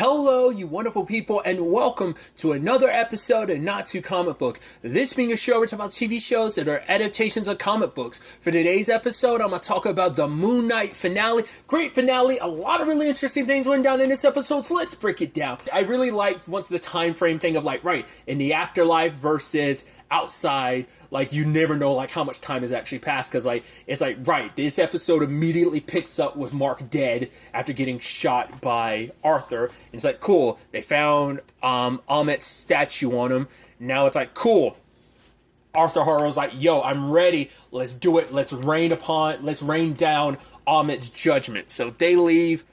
Hello, you wonderful people, and welcome to another episode of Not Too Comic Book. This being a show where we talk about TV shows that are adaptations of comic books. For today's episode, I'm going to talk about the Moon Knight finale. Great finale. A lot of really interesting things went down in this episode, so let's break it down. I really liked once the time frame thing of in the afterlife versus outside, you never know how much time has actually passed, because this episode immediately picks up with Mark dead after getting shot by Arthur, and it's cool, they found Ammit's statue on him. Now it's cool, Arthur Harrow's yo, I'm ready, let's do it, let's rain down Ammit's judgment. So they leave,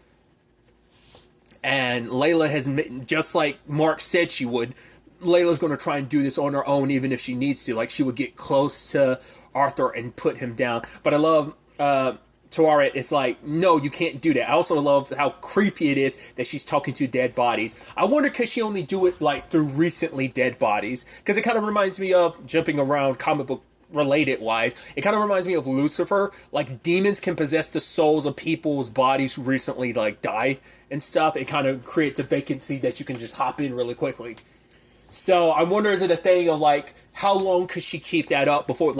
and Layla has, just like Mark said she would, Layla's going to try and do this on her own, even if she needs to. She would get close to Arthur and put him down. But I love Tawara. It's no, you can't do that. I also love how creepy it is that she's talking to dead bodies. I wonder, could she only do it through recently dead bodies? Because it kind of reminds me of, jumping around comic book related wise, it kind of reminds me of Lucifer. Demons can possess the souls of people's bodies who recently died and stuff. It kind of creates a vacancy that you can just hop in really quickly. So I wonder, is it a thing of how long could she keep that up before,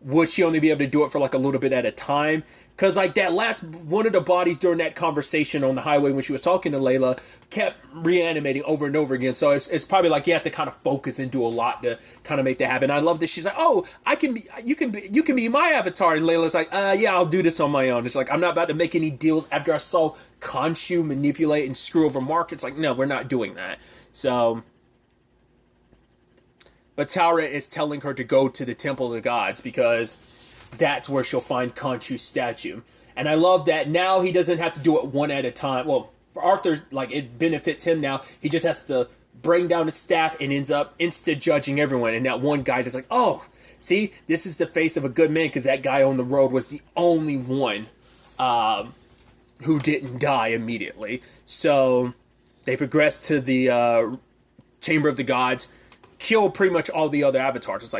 would she only be able to do it for a little bit at a time? Because that last one of the bodies during that conversation on the highway when she was talking to Layla kept reanimating over and over again. So it's probably you have to kind of focus and do a lot to kind of make that happen. I love that she's oh, you can be my avatar, and Layla's yeah, I'll do this on my own. It's I'm not about to make any deals after I saw Khonshu manipulate and screw over Mark. It's no, we're not doing that. So. But Tara is telling her to go to the Temple of the Gods because that's where she'll find Khonshu's statue. And I love that now he doesn't have to do it one at a time. Well, for Arthur, it benefits him now. He just has to bring down his staff and ends up insta-judging everyone. And that one guy is oh, see, this is the face of a good man, because that guy on the road was the only one who didn't die immediately. So they progress to the Chamber of the Gods, kill pretty much all the other avatars. It's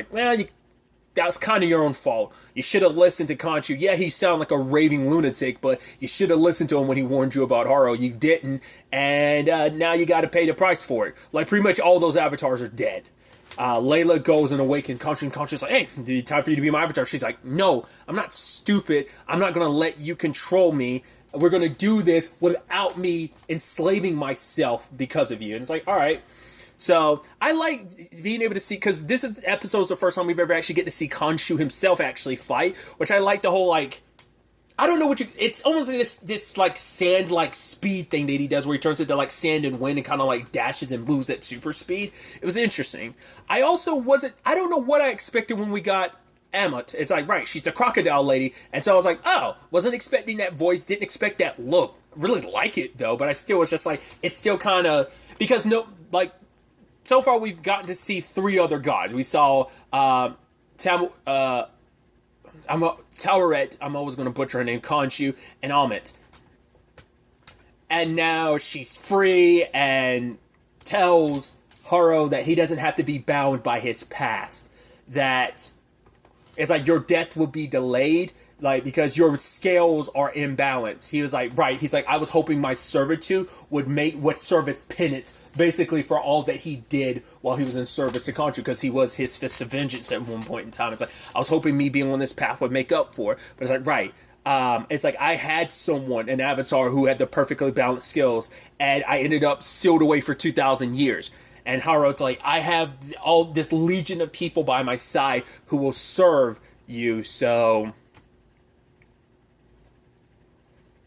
that's kind of your own fault. You should have listened to Khonshu. Yeah, he sounded like a raving lunatic, but you should have listened to him when he warned you about Harrow. You didn't, and now you got to pay the price for it. Pretty much all those avatars are dead. Layla goes and awakens Khonshu, and Khonshu's hey, time for you to be my avatar. She's no, I'm not stupid. I'm not going to let you control me. We're going to do this without me enslaving myself because of you. And it's all right. So, I like being able to see, because this episode's the first time we've ever actually get to see Khonshu himself actually fight, which I like the whole, I don't know it's almost this sand, speed thing that he does, where he turns into, sand and wind and kind of, dashes and moves at super speed. It was interesting. I don't know what I expected when we got Ammit. It's right, she's the crocodile lady, and so I was oh, wasn't expecting that voice, didn't expect that look. Really like it, though, but I still was just it's still kind of, because so far, we've gotten to see three other gods. We saw Taweret, I'm always going to butcher her name, Khonshu, and Ammit. And now she's free and tells Harrow that he doesn't have to be bound by his past. That it's your death will be delayed, because your scales are imbalanced. He was right. He's I was hoping my servitude would serve as penance, basically, for all that he did while he was in service to Khonshu, because he was his fist of vengeance at one point in time. It's I was hoping me being on this path would make up for it. But it's right. It's I had an avatar who had the perfectly balanced skills, and I ended up sealed away for 2,000 years. And Harrow's I have all this legion of people by my side who will serve you, so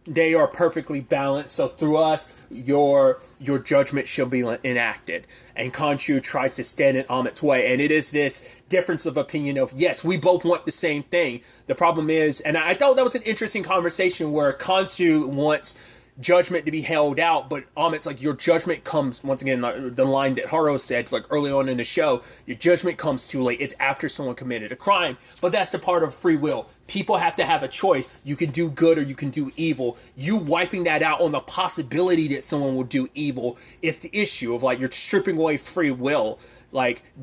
they are perfectly balanced, so through us, your judgment shall be enacted. And Khonshu tries to stand in Ammit's way, and it is this difference of opinion of, yes, we both want the same thing. The problem is, and I thought that was an interesting conversation where Khonshu wants judgment to be held out, but Ammit's your judgment comes, once again, the line that Harrow said early on in the show, your judgment comes too late. It's after someone committed a crime. But that's the part of free will. People have to have a choice. You can do good or you can do evil. You wiping that out on the possibility that someone will do evil is the issue of you're stripping away free will.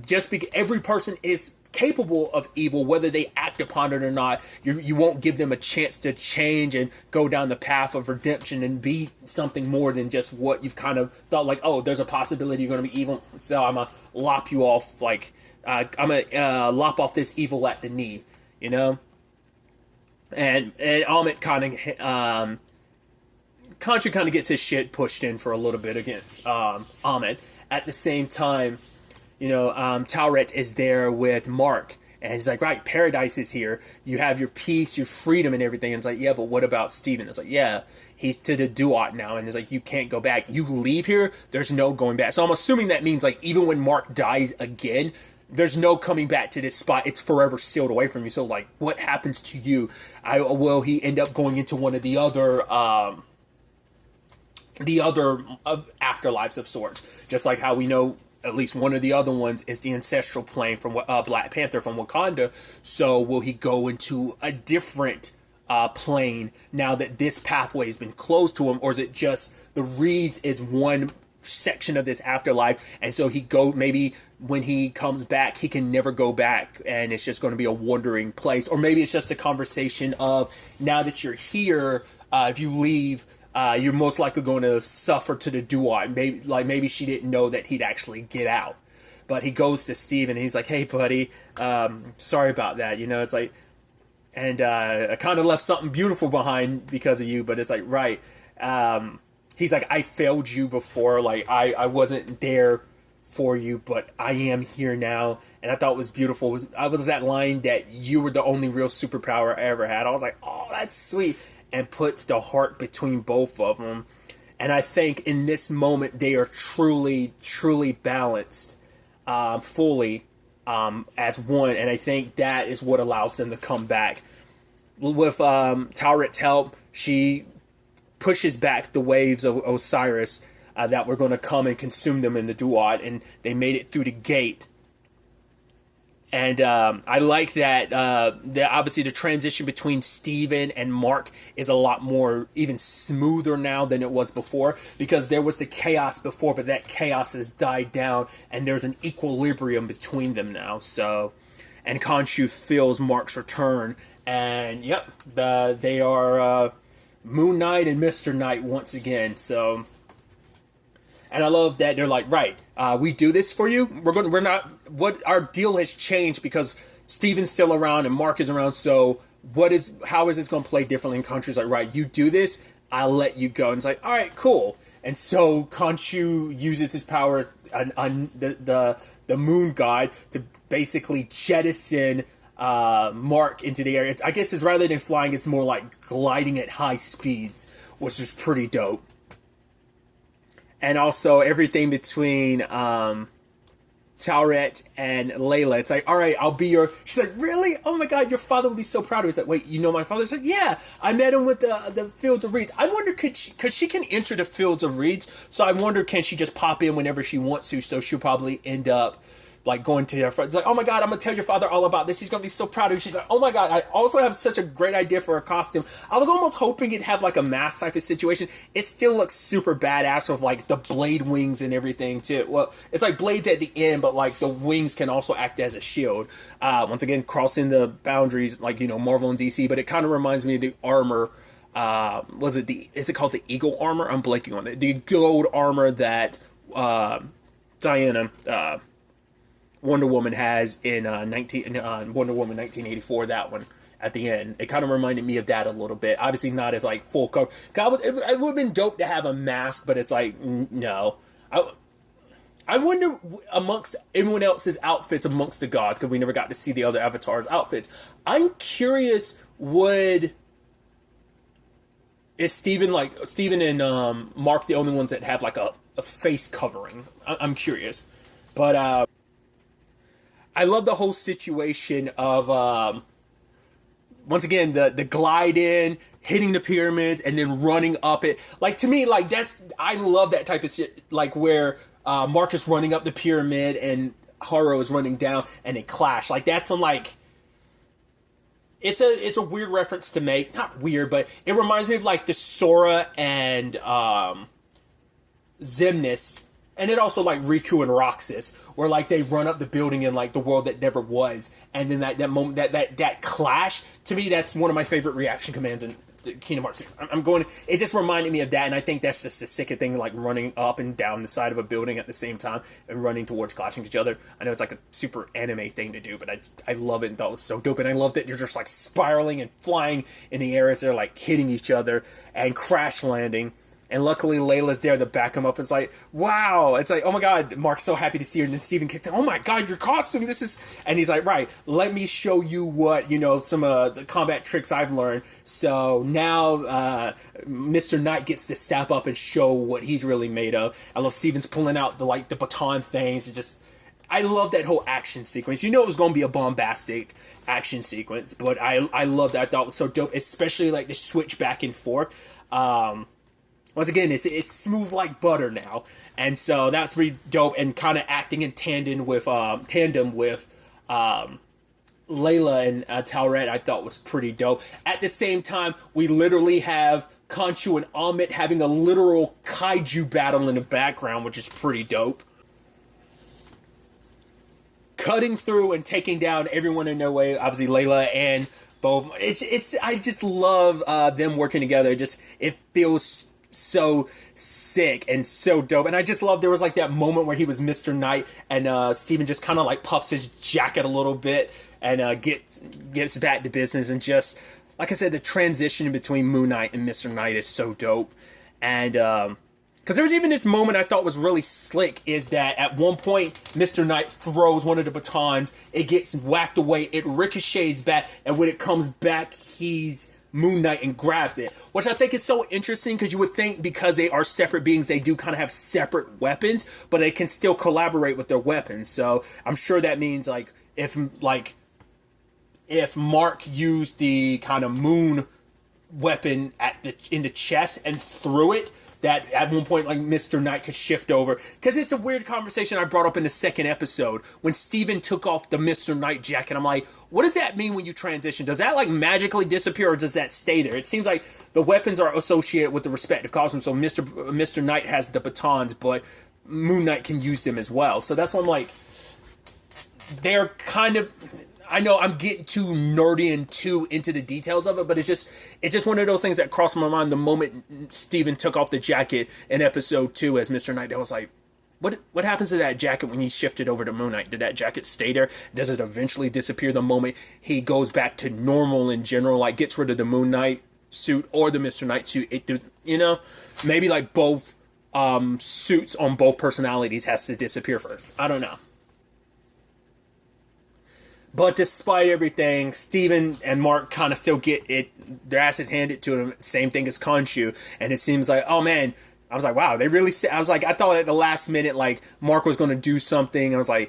Just because every person is capable of evil, whether they act upon it or not. You won't give them a chance to change and go down the path of redemption and be something more than just what you've kind of thought, like, oh, there's a possibility you're going to be evil, so I'm going to lop you off, like, I'm going to lop off this evil at the knee, you know? And Amit kind of, Khonshu kind of gets his shit pushed in for a little bit against Amit. At the same time, Tauret is there with Mark, and he's like, right, paradise is here. You have your peace, your freedom, and everything. And it's like, yeah, but what about Steven? It's like, yeah, he's to the Duat now, and it's like, you can't go back. You leave here, there's no going back. So I'm assuming that means, like, even when Mark dies again, there's no coming back to this spot. It's forever sealed away from you. So, like, what happens to you? Will he end up going into one of the other afterlives of sorts? Just like how we know at least one of the other ones is the ancestral plane from Black Panther from Wakanda. So will he go into a different plane now that this pathway has been closed to him, or is it just the Reeds is one section of this afterlife, and so maybe when he comes back he can never go back, and it's just going to be a wandering place? Or maybe it's just a conversation of, now that you're here, if you leave, you're most likely going to suffer to the Duat. Maybe she didn't know that he'd actually get out. But he goes to Steve and he's like, hey, buddy, sorry about that. It's like, and I kind of left something beautiful behind because of you. But it's like, right. He's like, I failed you before. Like, I wasn't there for you, but I am here now. And I thought it was beautiful. Was that line that you were the only real superpower I ever had. I was like, oh, that's sweet. And puts the heart between both of them. And I think in this moment, they are truly, truly balanced, fully, as one. And I think that is what allows them to come back. With Tauret's help, she pushes back the waves of Osiris that were going to come and consume them in the Duat. And they made it through the gate. And I like that obviously the transition between Steven and Mark is a lot more, even smoother now than it was before, because there was the chaos before, but that chaos has died down and there's an equilibrium between them now. So, and Khonshu feels Mark's return, and yep, they are Moon Knight and Mr. Knight once again. So, and I love that they're like, right, we do this for you. Our deal has changed because Steven's still around and Mark is around. So how is this going to play differently in countries? Like, right, you do this, I'll let you go. And it's like, all right, cool. And so Khonshu uses his power on the moon god to basically jettison Mark into the air. I guess it's rather than flying, it's more like gliding at high speeds, which is pretty dope. And also everything between Tauret and Layla. It's like, all right, I'll be your... She's like, really? Oh my God, your father would be so proud of you. It's like, wait, you know my father? It's like, yeah, I met him with the Fields of Reeds. I wonder, because she can enter the Fields of Reeds, so I wonder, can she just pop in whenever she wants to? So she'll probably end up like going to her friends, like, oh my God, I'm gonna tell your father all about this. He's gonna be so proud of you. She's like, oh my God, I also have such a great idea for a costume. I was almost hoping it'd have like a mask type of situation. It still looks super badass with like the blade wings and everything too. Well, it's like blades at the end, but like the wings can also act as a shield. Once again, crossing the boundaries, like, Marvel and DC, but it kind of reminds me of the armor. Is it called the Eagle armor? I'm blanking on it. The gold armor that Diana, Wonder Woman has in Wonder Woman 1984, that one at the end. It kind of reminded me of that a little bit. Obviously not as like full cover. It would have been dope to have a mask, but it's like, no. I wonder amongst everyone else's outfits amongst the gods, because we never got to see the other avatars' outfits. I'm curious, is Steven and Mark the only ones that have like a face covering? I'm curious. But I love the whole situation of, once again, the glide in, hitting the pyramids, and then running up it. Like, to me, like, I love that type of shit, like, where Mark is running up the pyramid and Haro is running down, and they clash. Like, that's like... It's a weird reference to make. Not weird, but it reminds me of, like, the Sora and Xemnas And then also like Riku and Roxas, where like they run up the building in like the world that never was, and then that moment, that clash, to me, that's one of my favorite reaction commands in the Kingdom Hearts. It just reminded me of that, and I think that's just the sickest thing, like running up and down the side of a building at the same time and running towards clashing each other. I know it's like a super anime thing to do, but I love it and thought it was so dope, and I love that you're just like spiraling and flying in the air as they're like hitting each other and crash landing. And luckily, Layla's there to back him up. It's like, wow. It's like, oh my God, Mark's so happy to see her. And then Steven kicks in, oh my God, your costume, this is... And he's like, right, let me show you what, some of the combat tricks I've learned. So now Mr. Knight gets to step up and show what he's really made of. I love Steven's pulling out the baton things. I love that whole action sequence. It was going to be a bombastic action sequence, but I love that. I thought it was so dope, especially like the switch back and forth. Once again, it's smooth like butter now, and so that's really dope. And kind of acting in tandem with Layla and Talret, I thought was pretty dope. At the same time, we literally have Khonshu and Amit having a literal kaiju battle in the background, which is pretty dope. Cutting through and taking down everyone in their way. Obviously, Layla and both. I just love them working together. It feels so sick and so dope. And I just love there was like that moment where he was Mr. Knight and Steven just kind of like puffs his jacket a little bit and gets back to business. And just like I said, the transition between Moon Knight and Mr. Knight is so dope. And because there was even this moment I thought was really slick, is that at one point Mr. Knight throws one of the batons, it gets whacked away, it ricochets back, and when it comes back, he's Moon Knight and grabs it, which I think is so interesting, because you would think because they are separate beings, they do kind of have separate weapons, but they can still collaborate with their weapons. So I'm sure that means like if Mark used the kind of moon weapon in the chest and threw it, that at one point like Mr. Knight could shift over. Because it's a weird conversation I brought up in the second episode when Steven took off the Mr. Knight jacket. I'm like, what does that mean when you transition? Does that like magically disappear, or does that stay there? It seems like the weapons are associated with the respective costumes. So Mr. Knight has the batons, but Moon Knight can use them as well. So that's why I'm like, they're kind of... I know I'm getting too nerdy and too into the details of it, but it's just one of those things that crossed my mind the moment Steven took off the jacket in episode 2 as Mr. Knight. I was like, what happens to that jacket when he shifted over to Moon Knight? Did that jacket stay there? Does it eventually disappear the moment he goes back to normal in general, like gets rid of the Moon Knight suit or the Mr. Knight suit? Maybe like both suits on both personalities has to disappear first. I don't know. But despite everything, Steven and Mark kind of still get their asses handed to them. Same thing as Khonshu. And it seems like, oh man, I was like, wow, they really... I thought at the last minute, like, Mark was going to do something. I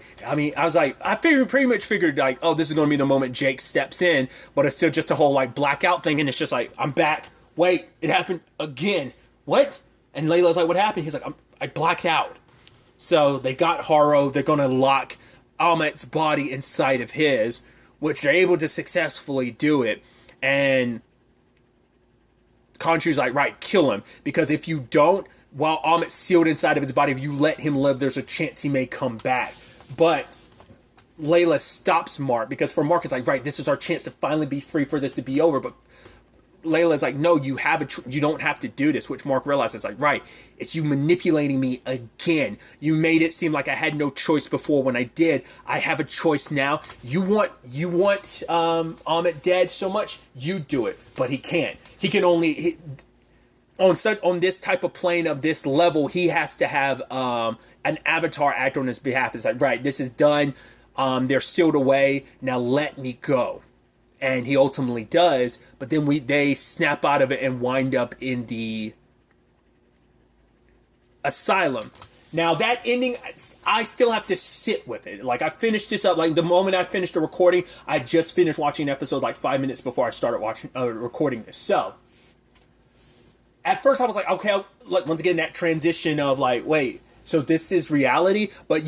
pretty much figured, like, oh, this is going to be the moment Jake steps in. But it's still just a whole, like, blackout thing. And it's just like, I'm back. Wait, it happened again. What? And Layla's like, what happened? He's like, I blacked out. So they got Haro. They're going to lock Amit's body inside of his, which they're able to successfully do it. And Khonshu's like, right, kill him. Because if you don't, while Amit's sealed inside of his body, if you let him live, there's a chance he may come back. But Layla stops Mark, because for Mark, it's like, right, this is our chance to finally be free, for this to be over. But Layla's like, no, you don't have to do this, which Mark realizes, like, right, it's you manipulating me again. You made it seem like I had no choice before when I did. I have a choice now. You want Amit dead so much, you do it, but he can't. He can only on this type of plane of this level, he has to have an avatar act on his behalf. It's like, right, this is done. They're sealed away. Now let me go. And he ultimately does, but then they snap out of it and wind up in the asylum. Now, that ending, I still have to sit with it. Like, I finished this up, like, the moment I finished the recording, I just finished watching an episode, like, 5 minutes before I started recording this. So, at first I was like, okay, once again, that transition of, like, wait, so this is reality? But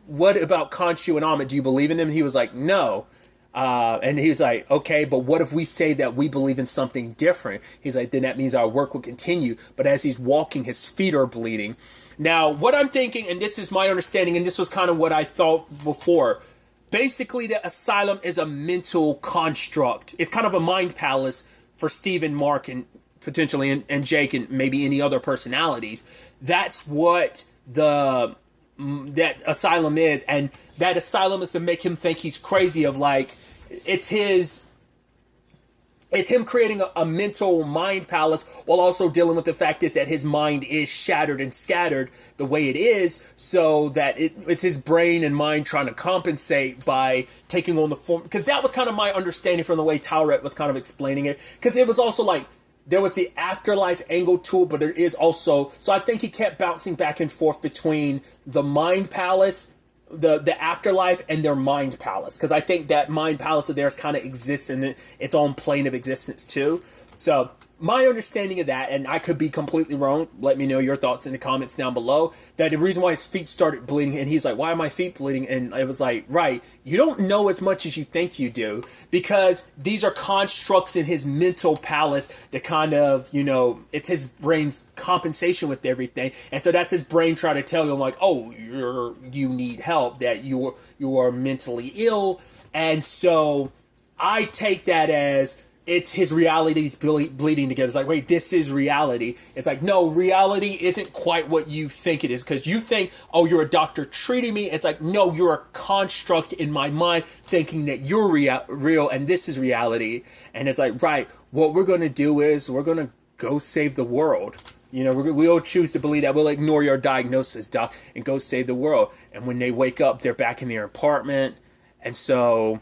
what about Khonshu and Amit? Do you believe in them? And he was like, no. And he was like, okay, but what if we say that we believe in something different? He's like, then that means our work will continue. But as he's walking, his feet are bleeding. Now, what I'm thinking, and this is my understanding, and this was kind of what I thought before, basically the asylum is a mental construct. It's kind of a mind palace for Steve and Mark and potentially and Jake and maybe any other personalities. That's what that asylum is, and that asylum is to make him think he's crazy, of like it's him creating a mental mind palace while also dealing with the fact is that his mind is shattered and scattered the way it is, so that it's his brain and mind trying to compensate by taking on the form. Because that was kind of my understanding from the way Tauret was kind of explaining it. Because it was also like there was the afterlife angle to it, but there is also... So I think he kept bouncing back and forth between the mind palace, the afterlife, and their mind palace, because I think that mind palace of theirs kind of exists in its own plane of existence too. So my understanding of that, and I could be completely wrong, let me know your thoughts in the comments down below, that the reason why his feet started bleeding, and he's like, why are my feet bleeding? And I was like, right, you don't know as much as you think you do, because these are constructs in his mental palace that kind of, it's his brain's compensation with everything. And so that's his brain trying to tell him like, oh, you need help, that you are mentally ill. And so I take that as it's his realities bleeding together. It's like, wait, this is reality. It's like, no, reality isn't quite what you think it is. Because you think, oh, you're a doctor treating me. It's like, no, you're a construct in my mind thinking that you're real and this is reality. And it's like, right, what we're going to do is we're going to go save the world. We'll choose to believe that. We'll ignore your diagnosis, doc, and go save the world. And when they wake up, they're back in their apartment. And so...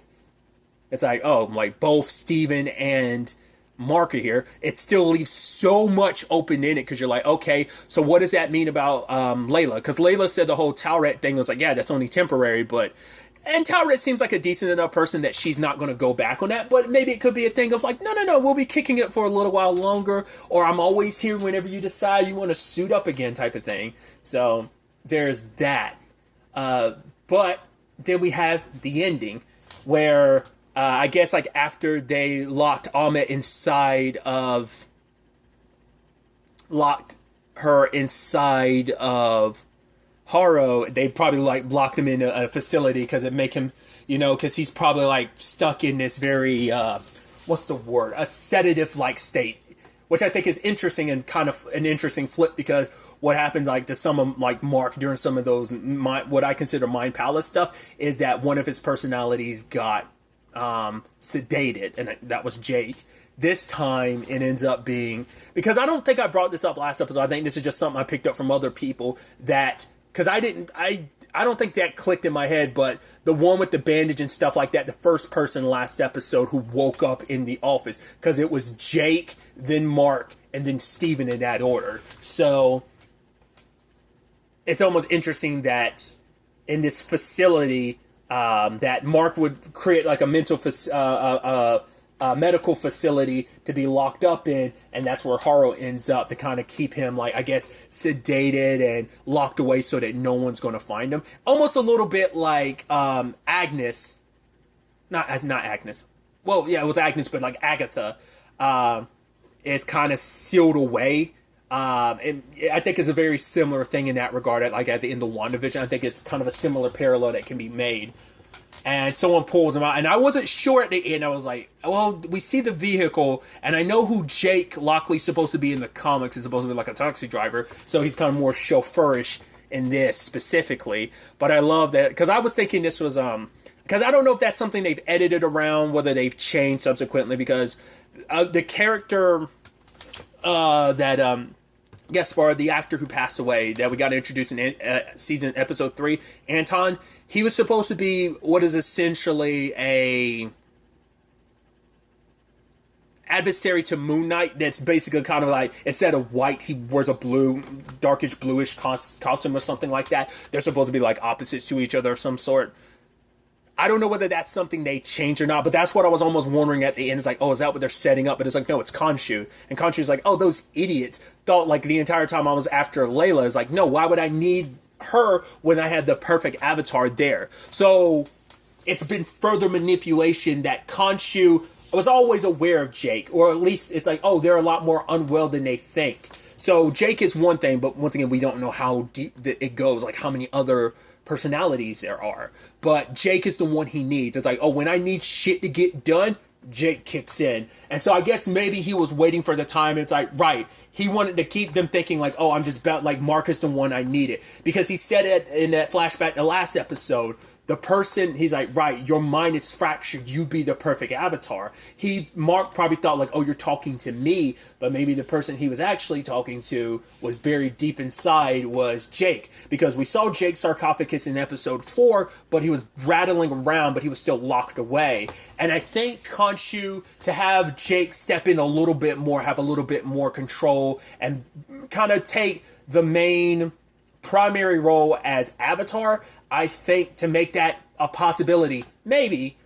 it's like, oh, like both Steven and Mark are here. It still leaves so much open in it because you're like, okay, so what does that mean about Layla? Because Layla said the whole Tauret thing was like, yeah, that's only temporary. And Tauret seems like a decent enough person that she's not going to go back on that. But maybe it could be a thing of like, no, we'll be kicking it for a little while longer. Or I'm always here whenever you decide you want to suit up again type of thing. So there's that. But then we have the ending where... I guess like after they locked her inside of Haro, they probably like locked him in a facility because it make him, because he's probably like stuck in this very, what's the word? A sedative like state, which I think is interesting and kind of an interesting flip, because what happened like to some of like Mark during some of those what I consider mind palace stuff is that one of his personalities got sedated, and that was Jake. This time it ends up being, because I don't think I brought this up last episode, I think this is just something I picked up from other people, that because I don't think that clicked in my head, but the one with the bandage and stuff like that, the first person last episode who woke up in the office, because it was Jake, then Mark, and then Steven in that order. So it's almost interesting that in this facility that Mark would create like a medical facility to be locked up in, and that's where Haro ends up to kind of keep him like, I guess, sedated and locked away so that no one's going to find him. Almost a little bit like Agnes, not Agnes. Well, yeah, it was Agnes, but like Agatha is kind of sealed away. And I think it's a very similar thing in that regard. Like at the end of WandaVision, I think it's kind of a similar parallel that can be made. And someone pulls him out, and I wasn't sure at the end. I was like, well, we see the vehicle, and I know who Jake Lockley's supposed to be in the comics. Is supposed to be like a taxi driver, so he's kind of more chauffeurish in this specifically. But I love that, because I was thinking this was because I don't know if that's something they've edited around, whether they've changed subsequently, because the character that guest star, the actor who passed away that we got introduced in episode 3, Anton, he was supposed to be what is essentially a adversary to Moon Knight. That's basically kind of like, instead of white, he wears a blue, darkish bluish costume or something like that. They're supposed to be like opposites to each other of some sort. I don't know whether that's something they changed or not, but that's what I was almost wondering at the end. It's like, oh, is that what they're setting up? But it's like, no, it's Khonshu. And Khonshu's like, oh, those idiots thought like the entire time I was after Layla. It's like, no, why would I need her when I had the perfect avatar there? So it's been further manipulation that Khonshu was always aware of Jake, or at least it's like, oh, they're a lot more unwell than they think. So Jake is one thing, but once again, we don't know how deep it goes, like how many other personalities there are. But Jake is the one he needs. It's like, oh, when I need shit to get done, Jake kicks in. And so I guess maybe he was waiting for the time. It's like, right, he wanted to keep them thinking like, oh, I'm just about like Mark is the one I needed. Because he said it in that flashback, the last episode, the person, he's like, right, your mind is fractured. You be the perfect avatar. Mark probably thought like, oh, you're talking to me. But maybe the person he was actually talking to was buried deep inside was Jake. Because we saw Jake's sarcophagus in episode 4, but he was rattling around, but he was still locked away. And I think Khonshu, to have Jake step in a little bit more, have a little bit more control, and kind of take the main primary role as Avatar, I think to make that a possibility, maybe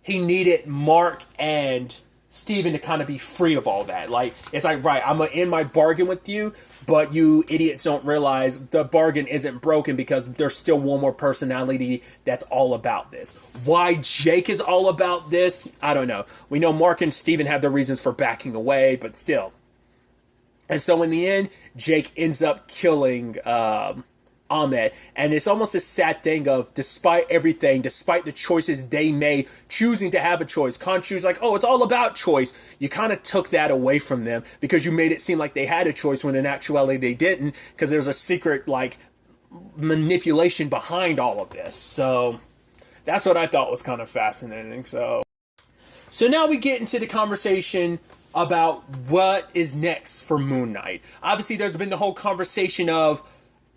he needed Mark and Steven to kind of be free of all that. Like, it's like, right, I'm going to end my bargain with you, but you idiots don't realize the bargain isn't broken because there's still one more personality that's all about this. Why Jake is all about this, I don't know. We know Mark and Steven have their reasons for backing away, but still. And so in the end, Jake ends up killing Ahmed. And it's almost a sad thing of, despite everything, despite the choices they made, choosing to have a choice, Khonshu's like, oh, it's all about choice. You kind of took that away from them because you made it seem like they had a choice when in actuality they didn't, because there's a secret, like, manipulation behind all of this. So that's what I thought was kind of fascinating. So now we get into the conversation about what is next for Moon Knight. Obviously, there's been the whole conversation of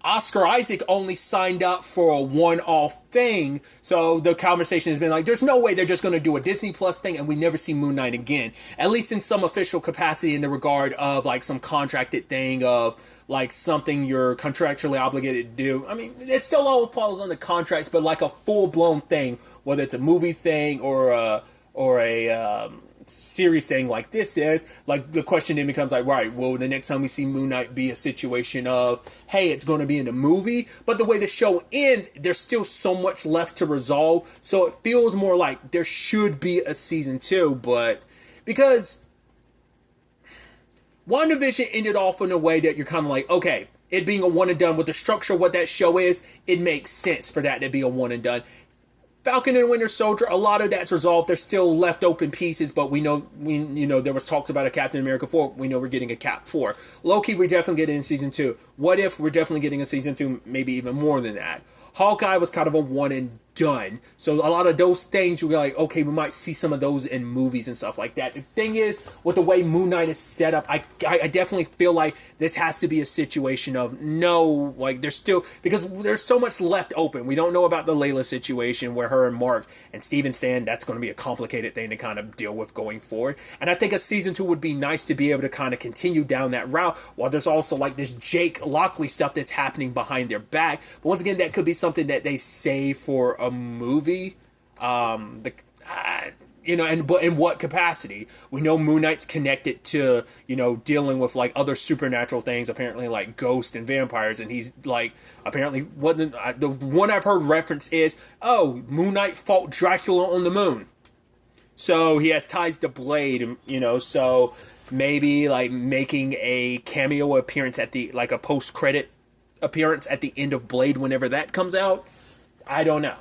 Oscar Isaac only signed up for a one-off thing, so the conversation has been like, there's no way they're just going to do a Disney Plus thing and we never see Moon Knight again, at least in some official capacity in the regard of like some contracted thing of like something you're contractually obligated to do. I mean, it still all falls under contracts, but like a full-blown thing, whether it's a movie thing or a series thing like this is, like, the question then becomes like, right, will the next time we see Moon Knight be a situation of, hey, it's going to be in a movie, but the way the show ends, there's still so much left to resolve, so it feels more like there should be a season 2, but because WandaVision ended off in a way that you're kind of like, okay, it being a one and done with the structure of what that show is, it makes sense for that to be a one and done. Falcon and Winter Soldier, a lot of that's resolved. There's still left open pieces, but we know there was talks about a Captain America 4. We know we're getting a Cap 4. Loki, we're definitely getting in season 2. What If, we're definitely getting a season 2, maybe even more than that. Hawkeye was kind of a one and done. So a lot of those things, you're like, okay, we might see some of those in movies and stuff like that. The thing is, with the way Moon Knight is set up, I definitely feel like this has to be a situation of no, like there's still, because there's so much left open. We don't know about the Layla situation where her and Mark and Steven stand. That's going to be a complicated thing to kind of deal with going forward. And I think a season 2 would be nice to be able to kind of continue down that route, while there's also like this Jake Lockley stuff that's happening behind their back. But once again, that could be something that they save for a movie, but in what capacity? We know Moon Knight's connected to, dealing with like other supernatural things, apparently like ghosts and vampires, and he's like, apparently the one I've heard reference is, oh, Moon Knight fought Dracula on the moon, so he has ties to Blade, so maybe like making a cameo appearance at the, like a post-credit appearance at the end of Blade whenever that comes out. I don't know.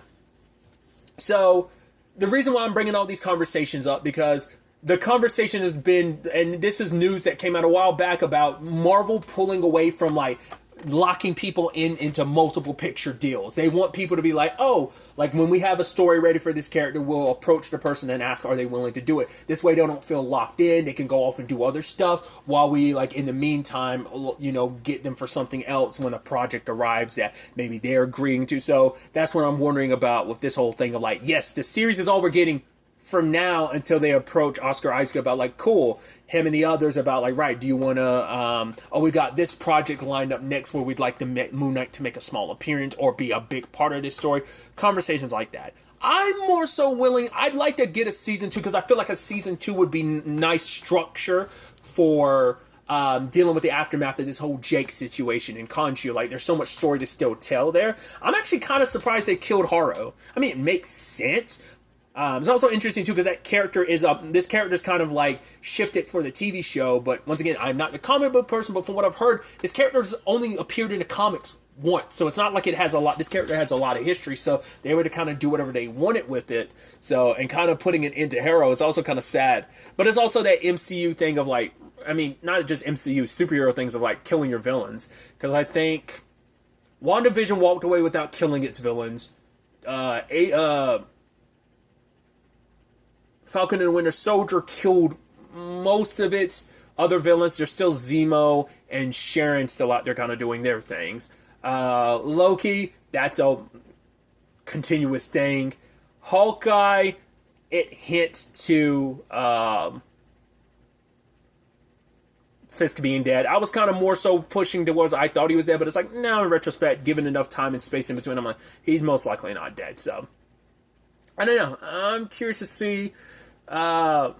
So the reason why I'm bringing all these conversations up, because the conversation has been, and this is news that came out a while back about Marvel pulling away from like locking people into multiple picture deals. They want people to be like, oh, like when we have a story ready for this character, we'll approach the person and ask, are they willing to do it? This way they don't feel locked in. They can go off and do other stuff while we, like, in the meantime, get them for something else when a project arrives that maybe they're agreeing to. So that's what I'm wondering about with this whole thing of like, yes, the series is all we're getting from now until they approach Oscar Isaac about like, cool, him and the others about like, right, do you want to, we got this project lined up next where we'd like the Moon Knight to make a small appearance or be a big part of this story. Conversations like that. I'm more so willing, I'd like to get a season 2 because I feel like a season 2 would be nice structure for dealing with the aftermath of this whole Jake situation in Khonshu. Like, there's so much story to still tell there. I'm actually kind of surprised they killed Haro. I mean, it makes sense. It's also interesting too because that character is this character's kind of like shifted for the TV show, but once again, I'm not a comic book person, but from what I've heard, this character's only appeared in the comics once, so it's not like it has a lot. This character has a lot of history, so they were to kind of do whatever they wanted with it. So, and kind of putting it into Haro is also kind of sad, but it's also that MCU thing of like, I mean, not just MCU superhero things of like killing your villains, because I think WandaVision walked away without killing its villains. Falcon and the Winter Soldier killed most of its other villains. There's still Zemo and Sharon still out there kind of doing their things. Loki, that's a continuous thing. Hawkeye, it hints to Fisk being dead. I was kind of more so pushing towards I thought he was dead, but it's like, now in retrospect, given enough time and space in between, I'm like, he's most likely not dead. So, I don't know. I'm curious to see. I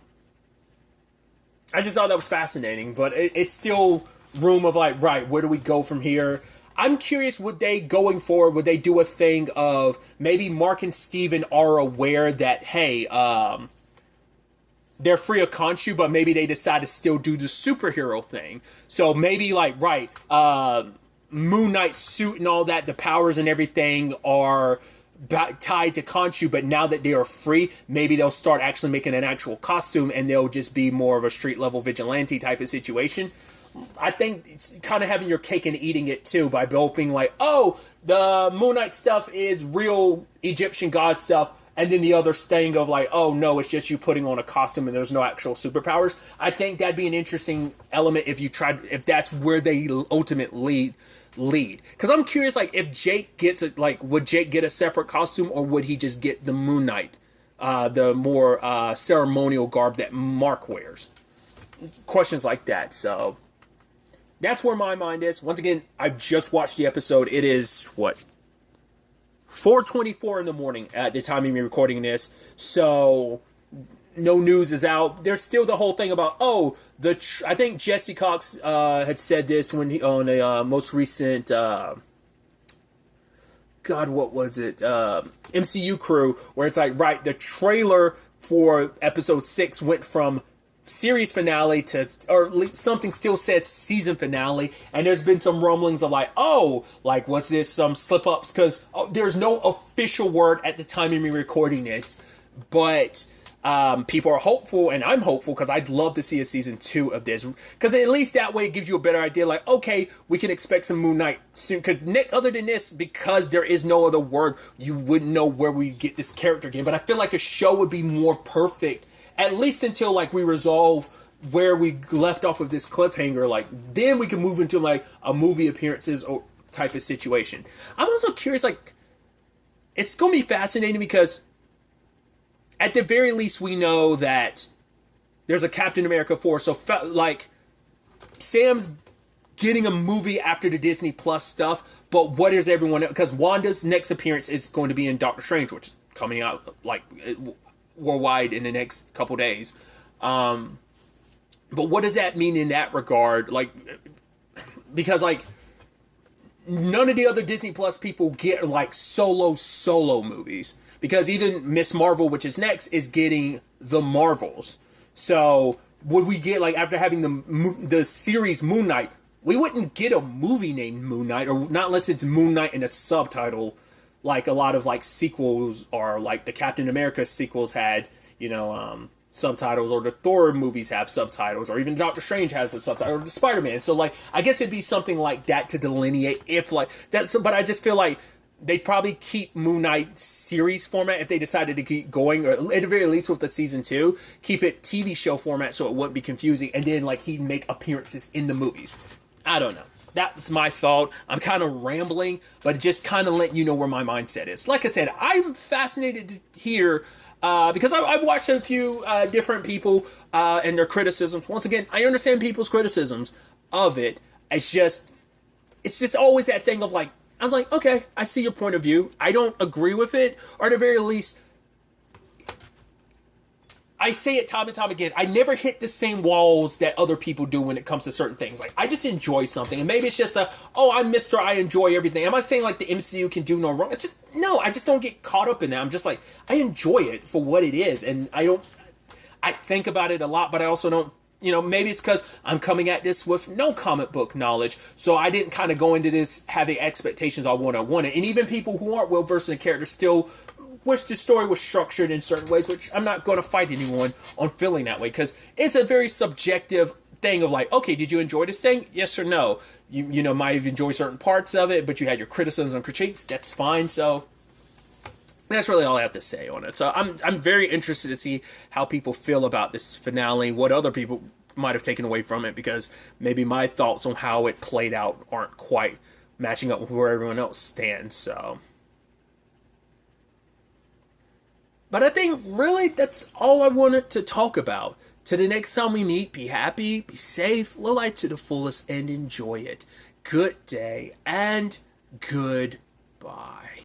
just thought that was fascinating, but it's still room of like, right, where do we go from here? I'm curious, would they, going forward, would they do a thing of maybe Mark and Steven are aware that, hey, they're free of Khonshu, but maybe they decide to still do the superhero thing. So maybe like, right, Moon Knight's suit and all that, the powers and everything are tied to Khonshu, but now that they are free, maybe they'll start actually making an actual costume and they'll just be more of a street level vigilante type of situation. I think it's kind of having your cake and eating it too by both being like, oh, the Moon Knight stuff is real Egyptian god stuff, and then the other thing of like, oh no, it's just you putting on a costume and there's no actual superpowers. I think that'd be an interesting element if that's where they ultimately lead. Because I'm curious, like, if Jake gets it, like, would Jake get a separate costume or would he just get the Moon Knight, the more ceremonial garb that Mark wears? Questions like that. So that's where my mind is. Once again, I just watched the episode. It is, what, 4:24 in the morning at the time of me recording this. So no news is out. There's still the whole thing about, oh, I think Jesse Cox had said this when he on a most recent God, what was it? MCU Crew, where it's like, right, the trailer for episode 6 went from series finale to, or at least something still said season finale, and there's been some rumblings of like, oh, like, was this some slip-ups? Because there's no official word at the time of me recording this, but people are hopeful, and I'm hopeful because I'd love to see a season 2 of this, because at least that way it gives you a better idea, like, okay, we can expect some Moon Knight soon, because Nick, other than this, because there is no other word, you wouldn't know where we get this character again. But I feel like a show would be more perfect, at least until like we resolve where we left off of this cliffhanger. Like, then we can move into like a movie appearances or type of situation. I'm also curious, like, it's gonna be fascinating because at the very least we know that there's a Captain America 4, so like Sam's getting a movie after the Disney Plus stuff, but what is everyone, because Wanda's next appearance is going to be in Doctor Strange, which is coming out like worldwide in the next couple days. But what does that mean in that regard? Like, because like none of the other Disney Plus people get like solo movies, because even Miss Marvel, which is next, is getting the Marvels. So would we get, like, after having the series Moon Knight, we wouldn't get a movie named Moon Knight, or not unless it's Moon Knight in a subtitle, like a lot of like sequels, or like the Captain America sequels had, subtitles, or the Thor movies have subtitles, or even Doctor Strange has a subtitle, or the Spider-Man. So like, I guess it'd be something like that to delineate if like that's. But I just feel like they'd probably keep Moon Knight series format if they decided to keep going, or at the very least with the season 2, keep it TV show format so it wouldn't be confusing, and then like he'd make appearances in the movies. I don't know. That's my thought. I'm kind of rambling, but just kind of letting you know where my mindset is. Like I said, I'm fascinated to hear, because I've watched a few different people and their criticisms. Once again, I understand people's criticisms of it. It's just always that thing of like, I was like, okay, I see your point of view. I don't agree with it, or at the very least, I say it time and time again. I never hit the same walls that other people do when it comes to certain things. Like, I just enjoy something. And maybe it's just I'm Mr. I enjoy everything. Am I saying, like, the MCU can do no wrong? It's just, no, I just don't get caught up in that. I'm just like, I enjoy it for what it is. And I think about it a lot, but I also don't, maybe it's because I'm coming at this with no comic book knowledge. So I didn't kind of go into this having expectations on what I wanted. And even people who aren't well versed in characters still wish the story was structured in certain ways, which I'm not going to fight anyone on feeling that way, because it's a very subjective thing of like, okay, did you enjoy this thing? Yes or no? You might have enjoyed certain parts of it, but you had your criticisms and critiques. That's fine. So that's really all I have to say on it. So I'm very interested to see how people feel about this finale, what other people might have taken away from it, because maybe my thoughts on how it played out aren't quite matching up with where everyone else stands. So, but I think really that's all I wanted to talk about. To the next time we meet, be happy, be safe, live life to the fullest, and enjoy it. Good day and goodbye.